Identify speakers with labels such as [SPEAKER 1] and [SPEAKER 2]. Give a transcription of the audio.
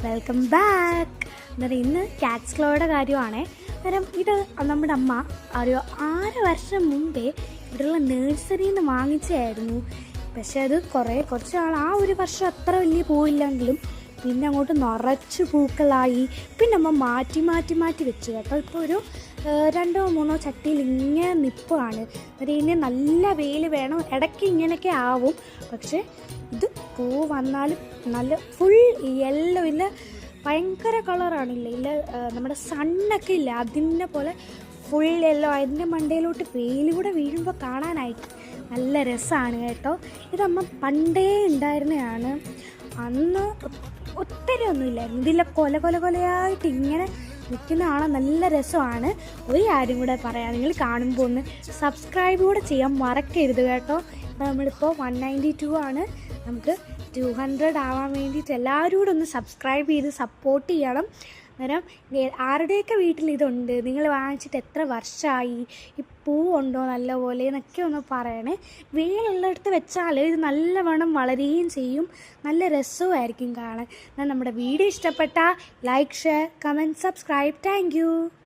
[SPEAKER 1] Welcome back. അന്നേരം ഇന്ന് Katz ക്ലോയുടെ കാര്യമാണേ. അന്നേരം ഇത് നമ്മുടെ അമ്മ ഒരു 6 വർഷം മുമ്പേ ഇവിടെയുള്ള നേഴ്സറിയിൽ നിന്ന് വാങ്ങിച്ചായിരുന്നു. പക്ഷെ അത് കുറച്ച് നാൾ ആ ഒരു വർഷം അത്ര വലിയ പൂവില്ലെങ്കിലും പിന്നെ അങ്ങോട്ട് നിറച്ച് പൂക്കളായി. പിന്നെ അമ്മ മാറ്റി വെച്ചു കേട്ടോ. ഇപ്പോൾ ഒരു 2-3 ചട്ടിയിൽ ഇങ്ങനെ നിൽപ്പുമാണ്. അതിന് നല്ല വെയിൽ വേണം, ഇടയ്ക്ക് ഇങ്ങനെയൊക്കെ ആവും. പക്ഷെ ഇത് പൂ വന്നാലും നല്ല ഫുൾ യെല്ലോ ഇല്ല, ഭയങ്കര കളറാണില്ല ഇല്ല, നമ്മുടെ സണ്ണൊക്കെ ഇല്ല അതിൻ്റെ പോലെ ഫുൾ യെല്ലോ. അതിൻ്റെ മണ്ടയിലോട്ട് വെയിൽ കൂടെ വീഴുമ്പോൾ കാണാനായിട്ട് നല്ല രസമാണ് കേട്ടോ. ഇതമ്മ പണ്ടേ ഉണ്ടായിരുന്നതാണ്. അന്ന് ഒത്തിരി ഒന്നുമില്ലായിരുന്നു. ഇതിലെ കൊലയായിട്ട് ഇങ്ങനെ നിൽക്കുന്ന കാണാൻ നല്ല രസമാണ്. ഒരു കാര്യം കൂടെ പറയാം, നിങ്ങൾ കാണുമ്പോൾ ഒന്ന് സബ്സ്ക്രൈബ് കൂടെ ചെയ്യാൻ മറക്കരുത് കേട്ടോ. അപ്പോൾ നമ്മളിപ്പോൾ 192 ആണ്. നമുക്ക് 200 ആവാൻ വേണ്ടിയിട്ട് എല്ലാവരും കൂടെ ഒന്ന് സബ്സ്ക്രൈബ് ചെയ്ത് സപ്പോർട്ട് ചെയ്യണം. അന്നേരം ആരുടെയൊക്കെ വീട്ടിൽ ഇതുണ്ട്, നിങ്ങൾ വാങ്ങിച്ചിട്ട് എത്ര വർഷമായി, ഈ പൂവുണ്ടോ നല്ലപോലെ എന്നൊക്കെ ഒന്ന് പറയണേ. വെയിലുള്ളിടത്ത് വെച്ചാൽ ഇത് നല്ലവണ്ണം വളരുകയും ചെയ്യും, നല്ല രസവുമായിരിക്കും കാണാൻ. നമ്മുടെ വീഡിയോ ഇഷ്ടപ്പെട്ടാൽ like, share, comment, subscribe. Thank you.